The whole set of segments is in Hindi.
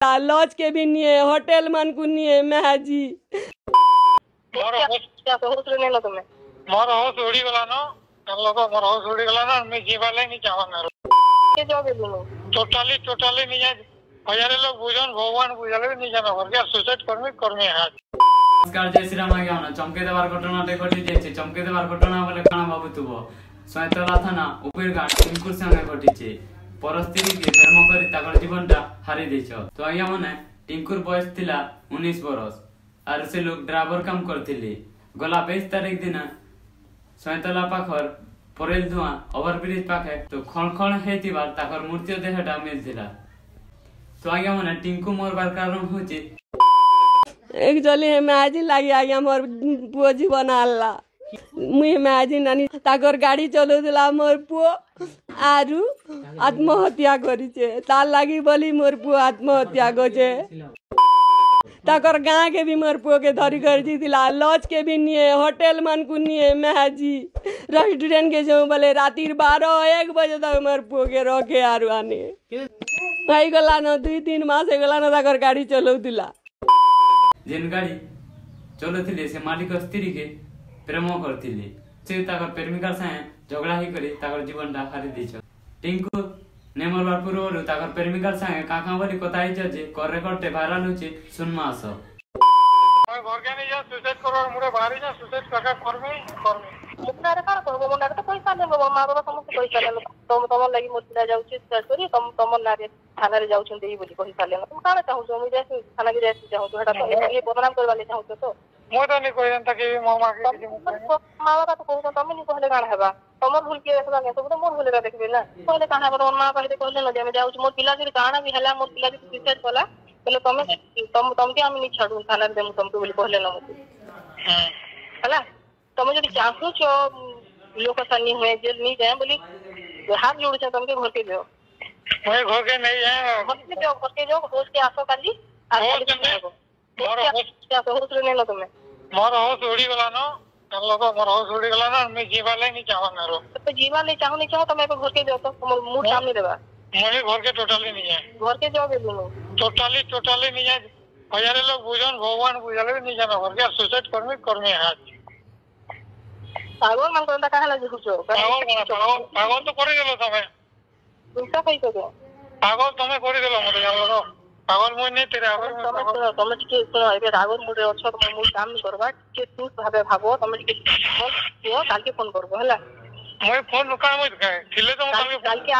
लॉज के भी नहीं है, होटल मन को नहीं है महाजी। मोर हाउस उड़ी गला न मोर हाउस उड़ी गला न मैं जीवाले नहीं चाहना के जॉब है टोटली नहीं जाए हजारे लोग बुझन भगवान बुझाले भी नहीं जाना घर के सुसाइड कर्मी हाथ। नमस्कार जय श्री राम आज्ञा ना चमके देवार घटनाटे घटी जाइए। चमके देवार घटना बोले काना भाबुथुबो सयतला थाना उपीरघाट टिंकुर संगे घटीचे परस्त्री के प्रेम करी ताकर जीवनटा हारी देछ। तो आज्ञा माने टिंकुर बयस थिला 19 बरस आर से लोग ड्राइवर काम करथिले। गला 22 तारीख दिन सयतला पाखर परेल धुआ ओवरब्रिज पाखे तो खण हेतिबार ताकर मूर्ति देहटा मिलथिला। तो आज्ञा माने टिंकु मरबार कारण होचे एक जली है महाजी लगी आज्ञा मोर पुओ जीवन आल्ला मुई महाजी नानी ताकर गाड़ी चलौला मोर पुओ आरु आत्महत्या करिचे तार लागी बोली मोर पुओ आत्महत्या करछे। ताकर गाँव के भी मोर पुओ के धरी कर जीतिला लॉज के भी नहीं है, होटल मन को नहीं है महाजी। रेस्टोरेंट के जो बोले राति 12-1 बजे तक मोर पुओ के रखे आरु आने भाई गला न 2-3 मास गला न ताकर गाड़ी चलौला। जेन गाड़ी चलुथिले से मालिक स्त्री के प्रेम करथिले से ताकर प्रेमिका साथे झगड़ा ही करी ताकर जीवनटा हारि दिछ। टिंकु नेमरवार पूर्वरु ताकर प्रेमिका साथे काका बोली कथाई जे कर रेकर्डटे भाइरल होचे सुनमा आस। मैं घर के नहीं जा सुसाइड करवार मुरे बाहरी जा सुसाइड काका कर्मी मुखनारे कार करबो मुनारे तो पैसा लेबो मां बाबा समस्त पैसा लेबो तम लागि मोर पिला जाउची सुसाइड करी तम नारे थाना रे जाउछन देई बोली कहि साले तुम काना चाहू छो मुई जासी थाना के जासी चाहू छो हटा तो ये बदनाम करवा ले चाहू छो तो मो तो नहीं कोई जनता के मामा के मां बाबा तो कहू तम नहीं कहले काना हेबा तमर भूल के देखबा ने सब तो मोर भूल रे देखबे ना कहले काना हेबा मां कहले कहले न जे हम जाउछ मोर पिला जे काना भी हला मोर पिला जे सुसाइड कला कहले तम के हम नहीं छाडू थाना रे देम तुमको बोली कहले न मते हला तुम जो चाहू छो लोग सन्नी हुए जेल नहीं जाए बोली हाथ जोड़ छे तुमके घर के जाओ मैं घर के नहीं है घर के जाओ होश के आसो काली मोर हाउस उड़ी गला न मोर हाउस उड़ी गला न मैं जीवाले नहीं चाहना तो जीवा नहीं चाहो तो मैं घर के जाओ तो मुंह सामने देबा मैं घर के टोटली नहीं है घर के जाओ बेबू टोटली नहीं है हजारे लोग बुझन भगवान बुझाले भी नहीं जाना घर के सुसाइड कर्मी हाथ। पागल मन करता काहे लागी हुचो पागल तो करे गेलो तमे उल्टा कहि तो पागल तमे करे गेलो मते जानो पागल मोय नहीं तेरे आगर तमे के सुनो एबे रागर मुडे अछो तमे मु काम नहीं करबा के तू भाबे भाबो तमे के तो काल के फोन करबो हला मोय फोन नुका मोय थिले तो काल के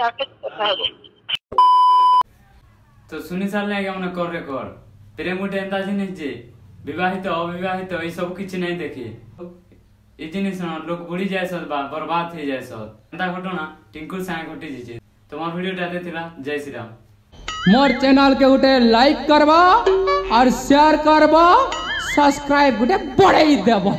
आके କଥା हेबो। तो सुनी सारले के मने कर रे कर तेरे मुटे एंता जिनिस जे विवाहित अविवाहित ए सब किछ नहीं देखी ए जिनिस लोग बुड़ी जाय सब बर्बाद हो जाय सब एंता घटना टिंकुर संगे घटी जे। तुम्हार वीडियोटा देखिला जय श्री राम। मोर चैनल के उठे लाइक करबा और शेयर करबा सब्सक्राइब गुटे बढ़ाई देबा।